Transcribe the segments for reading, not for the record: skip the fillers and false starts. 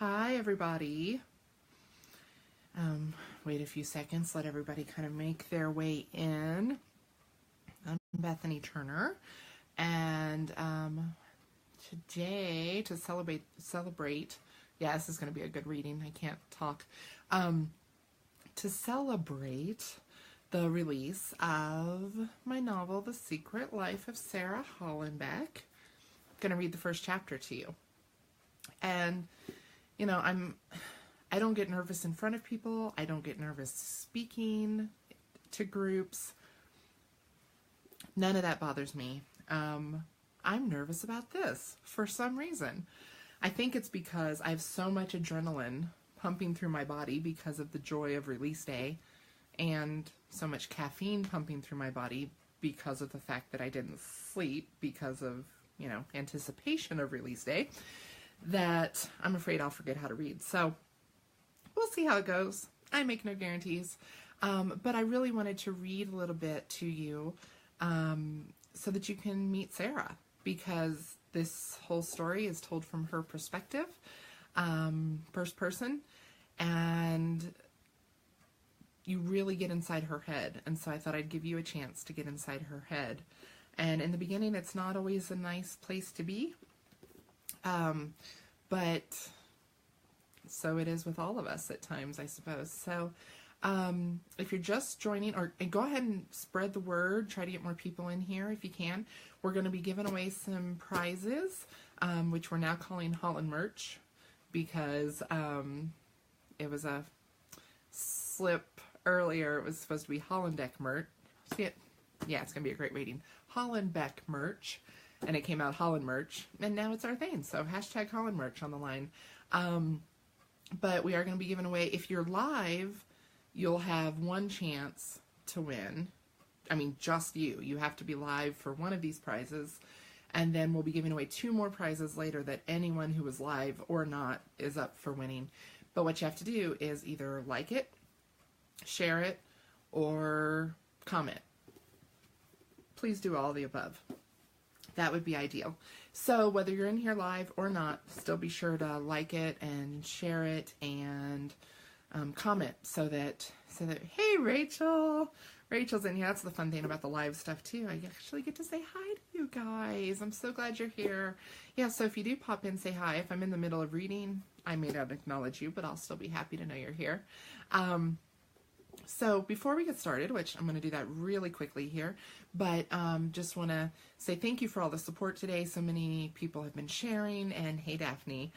Hi, everybody. Wait a few seconds, let everybody kind of make their way in. I'm Bethany Turner, and today to celebrate, yeah, this is going to be a good reading. I can't talk. To celebrate the release of my novel, The Secret Life of Sarah Hollenbeck, I'm going to read the first chapter to you. And you know, I don't get nervous in front of people. I don't get nervous speaking to groups. None of that bothers me. I'm nervous about this for some reason. I think it's because I have so much adrenaline pumping through my body because of the joy of release day, and so much caffeine pumping through my body because of the fact that I didn't sleep because of, anticipation of release day, that I'm afraid I'll forget how to read. So we'll see how it goes. I make no guarantees. But I really wanted to read a little bit to you so that you can meet Sarah, because this whole story is told from her perspective, first person, and you really get inside her head. And so I thought I'd give you a chance to get inside her head. And in the beginning, it's not always a nice place to be. But so it is with all of us at times, I suppose. So if you're just joining, and go ahead and spread the word, try to get more people in here if you can. We're going to be giving away some prizes, which we're now calling Holland merch, because it was a slip earlier. It was supposed to be Hollenbeck merch. See it? Yeah, it's going to be a great reading. Hollenbeck merch. And it came out Holland merch, and now it's our thing. So hashtag Holland merch on the line. But we are going to be giving away, if you're live, you'll have one chance to win. I mean, just you. You have to be live for one of these prizes. And then we'll be giving away 2 more prizes later that anyone who is live or not is up for winning. But what you have to do is either like it, share it, or comment. Please do all the above. That would be ideal. So whether you're in here live or not, still be sure to like it and share it and comment so that hey, Rachel's in here. That's the fun thing about the live stuff too. I actually get to say hi to you guys. I'm so glad you're here. Yeah, so if you do pop in, say hi. If I'm in the middle of reading, I may not acknowledge you, but I'll still be happy to know you're here. So before we get started, which I'm going to do that really quickly here, but just want to say thank you for all the support today. So many people have been sharing, and hey, Daphne,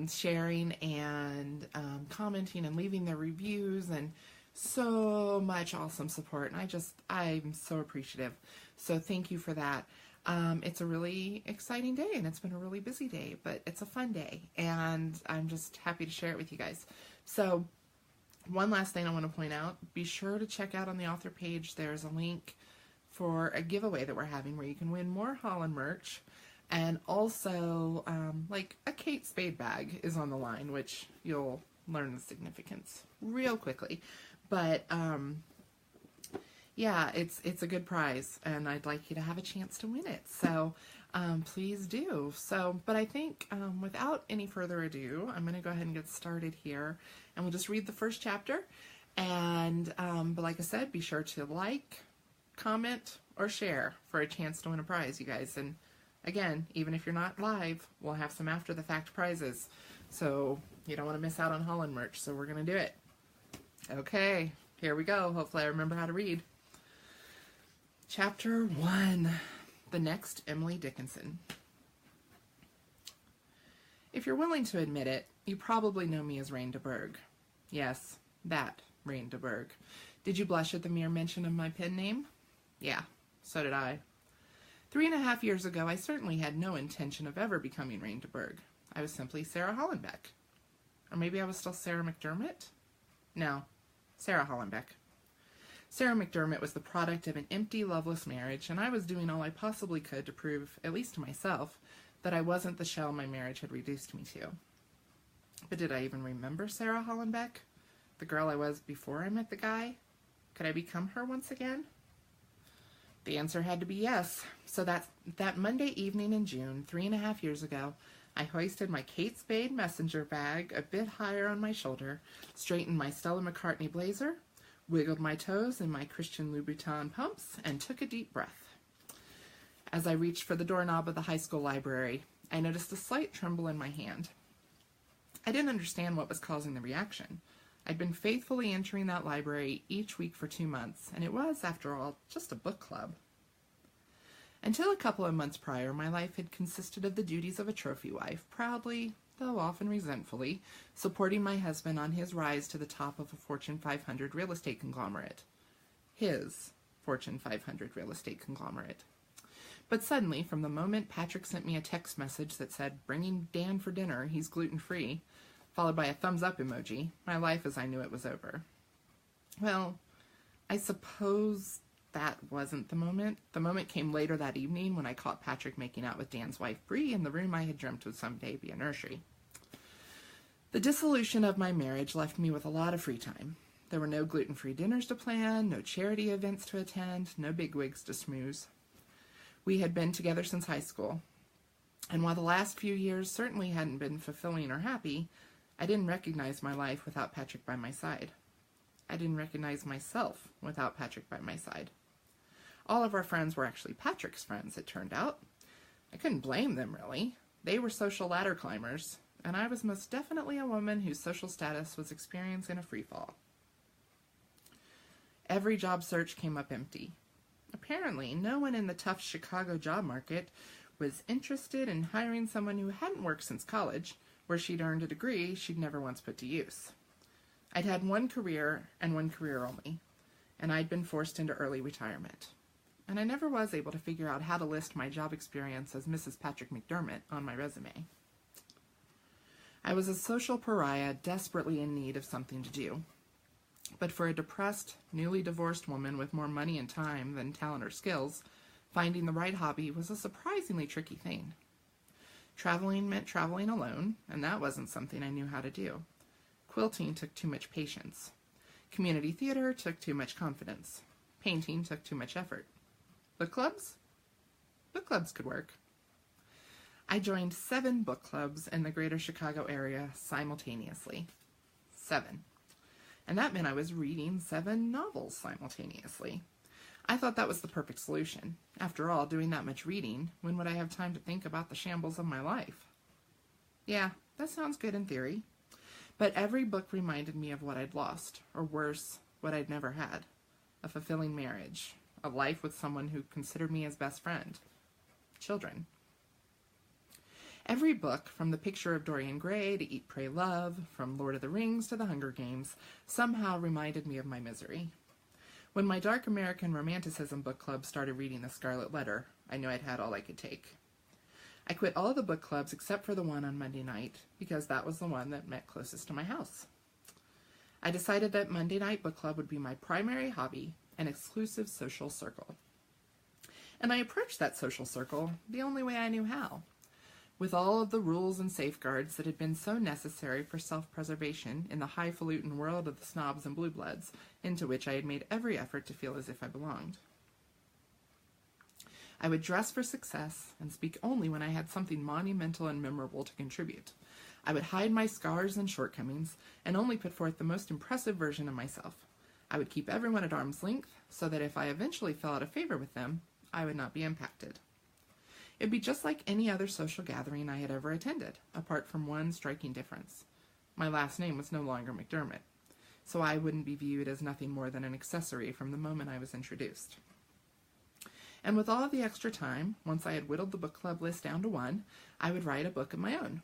sharing and commenting and leaving their reviews, and so much awesome support. And I'm so appreciative. So thank you for that. It's a really exciting day, and it's been a really busy day, but it's a fun day, and I'm just happy to share it with you guys. So one last thing I want to point out, be sure to check out on the author page, there's a link for a giveaway that we're having where you can win more Holland merch, and also like a Kate Spade bag is on the line, which you'll learn the significance real quickly. But yeah, it's a good prize, and I'd like you to have a chance to win it. So please do. So, but I think without any further ado, I'm going to go ahead and get started here, and we'll just read the first chapter. And but like I said, be sure to like, comment, or share for a chance to win a prize, you guys. And again, even if you're not live, we'll have some after the fact prizes, so you don't want to miss out on Holland merch. So we're going to do it. Okay, here we go. Hopefully I remember how to read. Chapter 1. The Next Emily Dickinson. If you're willing to admit it, you probably know me as Rain de Berg. Yes, that Rain de Berg. Did you blush at the mere mention of my pen name? Yeah, so did I. 3.5 years ago, I certainly had no intention of ever becoming Rain de Berg. I was simply Sarah Hollenbeck. Or maybe I was still Sarah McDermott? No, Sarah Hollenbeck. Sarah McDermott was the product of an empty, loveless marriage, and I was doing all I possibly could to prove, at least to myself, that I wasn't the shell my marriage had reduced me to. But did I even remember Sarah Hollenbeck? The girl I was before I met the guy? Could I become her once again? The answer had to be yes. So that Monday evening in June, 3.5 years ago, I hoisted my Kate Spade messenger bag a bit higher on my shoulder, straightened my Stella McCartney blazer, wiggled my toes in my Christian Louboutin pumps, and took a deep breath. As I reached for the doorknob of the high school library, I noticed a slight tremble in my hand. I didn't understand what was causing the reaction. I'd been faithfully entering that library each week for 2 months, and it was, after all, just a book club. Until a couple of months prior, my life had consisted of the duties of a trophy wife, proudly, though often resentfully, supporting my husband on his rise to the top of a Fortune 500 real estate conglomerate. His Fortune 500 real estate conglomerate. But suddenly, from the moment Patrick sent me a text message that said, "Bringing Dan for dinner, he's gluten-free," followed by a thumbs-up emoji, my life as I knew it was over. Well, I suppose that wasn't the moment. The moment came later that evening when I caught Patrick making out with Dan's wife, Bree, in the room I had dreamt would someday be a nursery. The dissolution of my marriage left me with a lot of free time. There were no gluten-free dinners to plan, no charity events to attend, no bigwigs to schmooze. We had been together since high school, and while the last few years certainly hadn't been fulfilling or happy, I didn't recognize my life without Patrick by my side. I didn't recognize myself without Patrick by my side. All of our friends were actually Patrick's friends, it turned out. I couldn't blame them, really. They were social ladder climbers, and I was most definitely a woman whose social status was experiencing a freefall. Every job search came up empty. Apparently, no one in the tough Chicago job market was interested in hiring someone who hadn't worked since college, where she'd earned a degree she'd never once put to use. I'd had one career, and one career only, and I'd been forced into early retirement. And I never was able to figure out how to list my job experience as Mrs. Patrick McDermott on my resume. I was a social pariah desperately in need of something to do. But for a depressed, newly divorced woman with more money and time than talent or skills, finding the right hobby was a surprisingly tricky thing. Traveling meant traveling alone, and that wasn't something I knew how to do. Quilting took too much patience. Community theater took too much confidence. Painting took too much effort. Book clubs? Book clubs could work. I joined 7 book clubs in the greater Chicago area simultaneously. 7. And that meant I was reading 7 novels simultaneously. I thought that was the perfect solution. After all, doing that much reading, when would I have time to think about the shambles of my life? Yeah, that sounds good in theory. But every book reminded me of what I'd lost, or worse, what I'd never had. A fulfilling marriage, a life with someone who considered me his best friend. Children. Every book, from The Picture of Dorian Gray to Eat, Pray, Love, from Lord of the Rings to The Hunger Games, somehow reminded me of my misery. When my Dark American Romanticism book club started reading The Scarlet Letter, I knew I'd had all I could take. I quit all the book clubs except for the one on Monday night, because that was the one that met closest to my house. I decided that Monday night book club would be my primary hobby, an exclusive social circle. And I approached that social circle the only way I knew how, with all of the rules and safeguards that had been so necessary for self-preservation in the highfalutin world of the snobs and blue bloods, into which I had made every effort to feel as if I belonged. I would dress for success and speak only when I had something monumental and memorable to contribute. I would hide my scars and shortcomings and only put forth the most impressive version of myself. I would keep everyone at arm's length so that if I eventually fell out of favor with them, I would not be impacted. It'd be just like any other social gathering I had ever attended, apart from one striking difference. My last name was no longer McDermott, so I wouldn't be viewed as nothing more than an accessory from the moment I was introduced. And with all the extra time, once I had whittled the book club list down to 1, I would write a book of my own.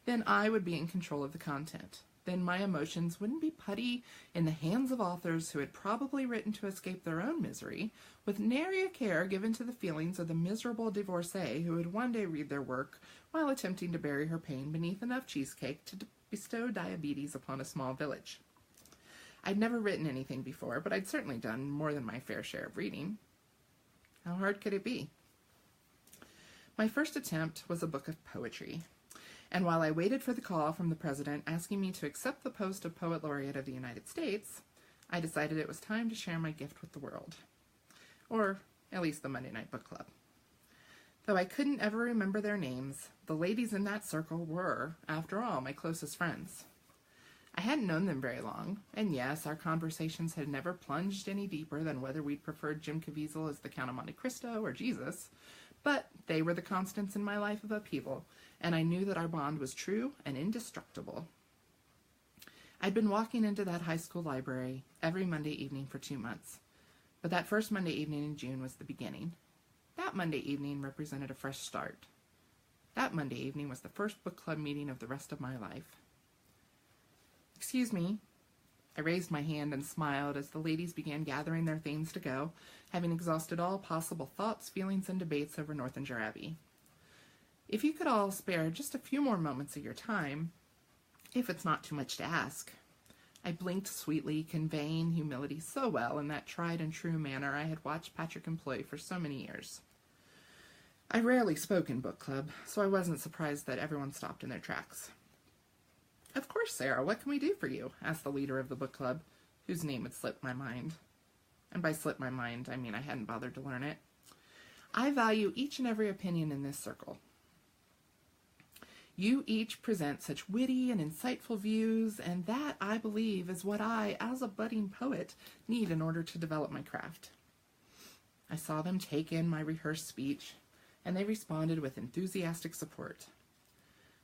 Then I would be in control of the content. Then my emotions wouldn't be putty in the hands of authors who had probably written to escape their own misery, with nary a care given to the feelings of the miserable divorcee who would one day read their work while attempting to bury her pain beneath enough cheesecake to bestow diabetes upon a small village. I'd never written anything before, but I'd certainly done more than my fair share of reading. How hard could it be? My first attempt was a book of poetry. And while I waited for the call from the president asking me to accept the post of Poet Laureate of the United States, I decided it was time to share my gift with the world. Or at least the Monday Night Book Club. Though I couldn't ever remember their names, the ladies in that circle were, after all, my closest friends. I hadn't known them very long, and yes, our conversations had never plunged any deeper than whether we'd preferred Jim Caviezel as the Count of Monte Cristo or Jesus, but they were the constants in my life of upheaval, and I knew that our bond was true and indestructible. I'd been walking into that high school library every Monday evening for 2 months, but that first Monday evening in June was the beginning. That Monday evening represented a fresh start. That Monday evening was the first book club meeting of the rest of my life. "Excuse me." I raised my hand and smiled as the ladies began gathering their things to go, having exhausted all possible thoughts, feelings, and debates over Northanger Abbey. "If you could all spare just a few more moments of your time, if it's not too much to ask." I blinked sweetly, conveying humility so well in that tried and true manner I had watched Patrick employ for so many years. I rarely spoke in book club, so I wasn't surprised that everyone stopped in their tracks. "Of course, Sarah, what can we do for you?" asked the leader of the book club, whose name had slipped my mind. And by slipped my mind, I mean I hadn't bothered to learn it. "I value each and every opinion in this circle. You each present such witty and insightful views, and that, I believe, is what I, as a budding poet, need in order to develop my craft." I saw them take in my rehearsed speech, and they responded with enthusiastic support.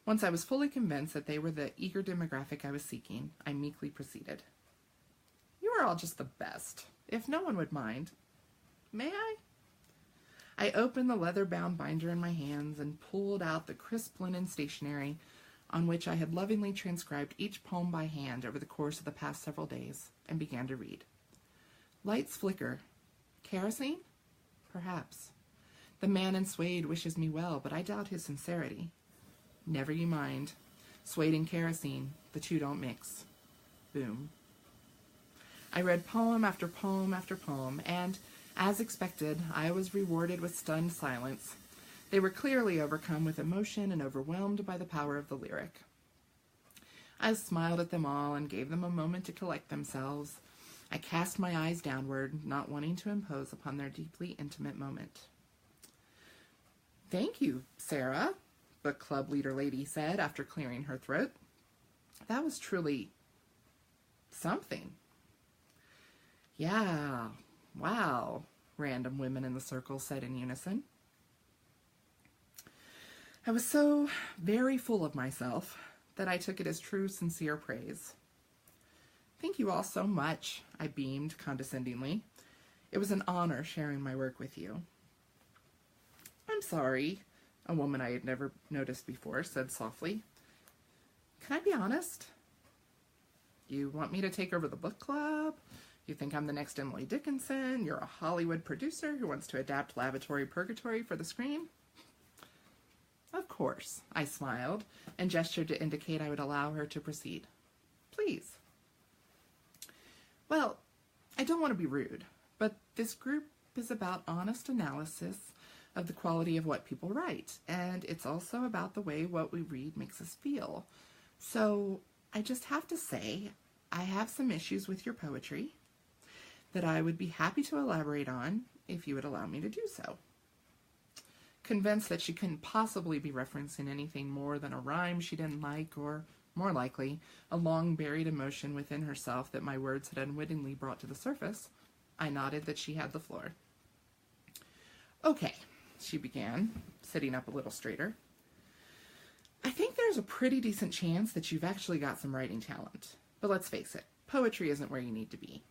Once I was fully convinced that they were the eager demographic I was seeking, I meekly proceeded. "You are all just the best. If no one would mind, may I?" I opened the leather-bound binder in my hands and pulled out the crisp linen stationery on which I had lovingly transcribed each poem by hand over the course of the past several days, and began to read. Lights flicker. Kerosene? Perhaps. The man in suede wishes me well, but I doubt his sincerity. Never you mind. Suede and kerosene, the two don't mix. Boom. I read poem after poem after poem, and, as expected, I was rewarded with stunned silence. They were clearly overcome with emotion and overwhelmed by the power of the lyric. I smiled at them all and gave them a moment to collect themselves. I cast my eyes downward, not wanting to impose upon their deeply intimate moment. "Thank you, Sarah," book club leader lady said after clearing her throat. "That was truly something." "Yeah, wow," random women in the circle said in unison. I was so very full of myself that I took it as true, sincere praise. "Thank you all so much," I beamed condescendingly. "It was an honor sharing my work with you." "I'm sorry," a woman I had never noticed before said softly. "Can I be honest? You want me to take over the book club? You think I'm the next Emily Dickinson? You're a Hollywood producer who wants to adapt Lavatory Purgatory for the screen?" "Of course," I smiled and gestured to indicate I would allow her to proceed. "Please." "Well, I don't want to be rude, but this group is about honest analysis of the quality of what people write, and it's also about the way what we read makes us feel. So I just have to say I have some issues with your poetry that I would be happy to elaborate on if you would allow me to do so." Convinced that she couldn't possibly be referencing anything more than a rhyme she didn't like, or, more likely, a long-buried emotion within herself that my words had unwittingly brought to the surface, I nodded that she had the floor. "Okay," she began, sitting up a little straighter. "I think there's a pretty decent chance that you've actually got some writing talent. But let's face it, poetry isn't where you need to be.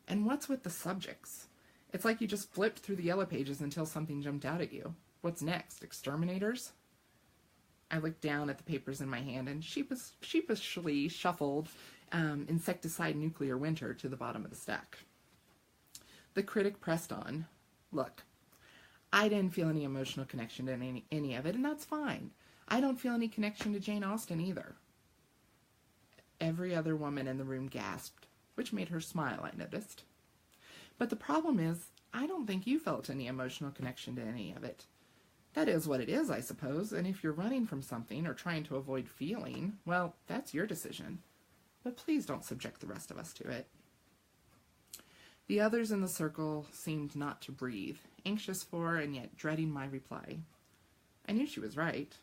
And what's with the subjects? It's like you just flipped through the yellow pages until something jumped out at you. What's next? Exterminators?" I looked down at the papers in my hand and sheepishly shuffled Insecticide Nuclear Winter to the bottom of the stack. The critic pressed on. "Look, I didn't feel any emotional connection to any of it, and that's fine. I don't feel any connection to Jane Austen either." Every other woman in the room gasped, which made her smile, I noticed. "But the problem is, I don't think you felt any emotional connection to any of it. That is what it is, I suppose, and if you're running from something or trying to avoid feeling, well, that's your decision. But please don't subject the rest of us to it." The others in the circle seemed not to breathe, anxious for and yet dreading my reply. I knew she was right.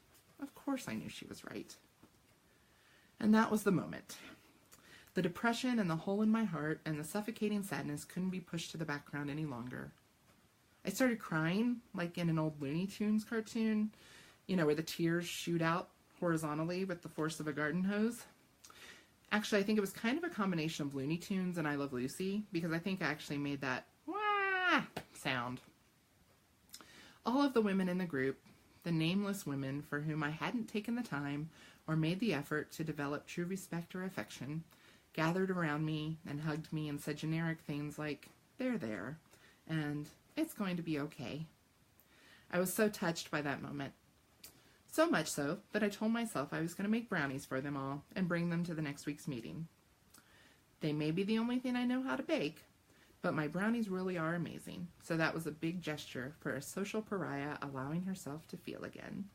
Of course I knew she was right. And that was the moment. The depression and the hole in my heart and the suffocating sadness couldn't be pushed to the background any longer. I started crying like in an old Looney Tunes cartoon, you know, where the tears shoot out horizontally with the force of a garden hose. Actually, I think it was kind of a combination of Looney Tunes and I Love Lucy, because I think I actually made that wah sound. All of the women in the group, the nameless women for whom I hadn't taken the time or made the effort to develop true respect or affection, gathered around me and hugged me and said generic things like, "They're there," and "It's going to be okay." I was so touched by that moment. So much so that I told myself I was going to make brownies for them all and bring them to the next week's meeting. They may be the only thing I know how to bake, but my brownies really are amazing, so that was a big gesture for a social pariah allowing herself to feel again.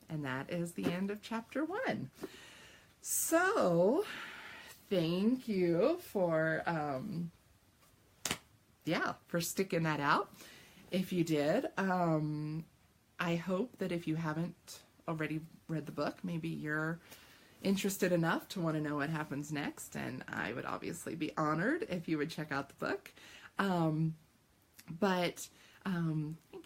And that is the end of chapter 1. So, thank you for, for sticking that out. If you did, I hope that if you haven't already read the book, maybe you're interested enough to want to know what happens next, and I would obviously be honored if you would check out the book. Thank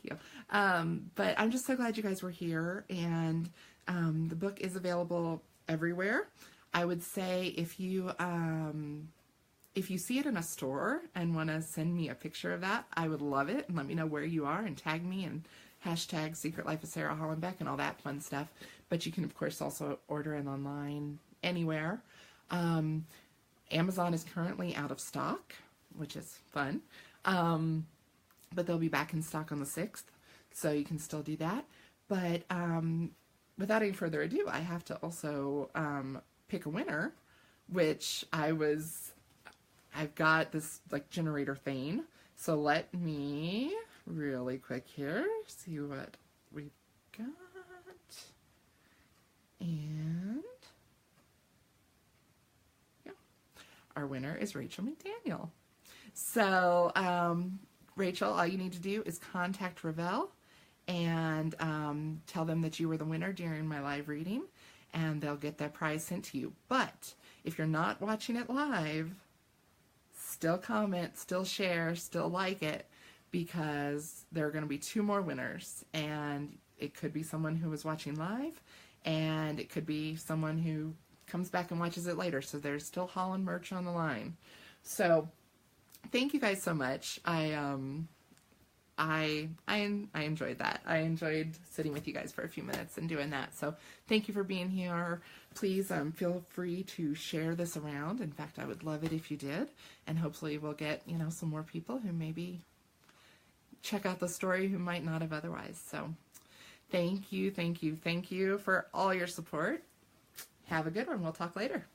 you. But I'm just so glad you guys were here, and the book is available everywhere. I would say if you see it in a store and want to send me a picture of that, I would love it, and let me know where you are and tag me and hashtag Secret Life of Sarah Hollenbeck and all that fun stuff. But you can, of course, also order it online anywhere. Amazon is currently out of stock, which is fun. But they'll be back in stock on the 6th, so you can still do that. But without any further ado, I have to also pick a winner, which I've got this like generator thing. So let me really quick here see what we've got. And yeah, our winner is Rachel McDaniel. So Rachel, all you need to do is contact Ravel and tell them that you were the winner during my live reading, and they'll get that prize sent to you. But if you're not watching it live, still comment, still share, still like it, because there are going to be 2 more winners, and it could be someone who was watching live, and it could be someone who comes back and watches it later. So there's still Holland merch on the line. So thank you guys so much. I enjoyed that. I enjoyed sitting with you guys for a few minutes and doing that. So thank you for being here. Please feel free to share this around. In fact, I would love it if you did. And hopefully we'll get, some more people who maybe check out the story who might not have otherwise. So thank you for all your support. Have a good one. We'll talk later.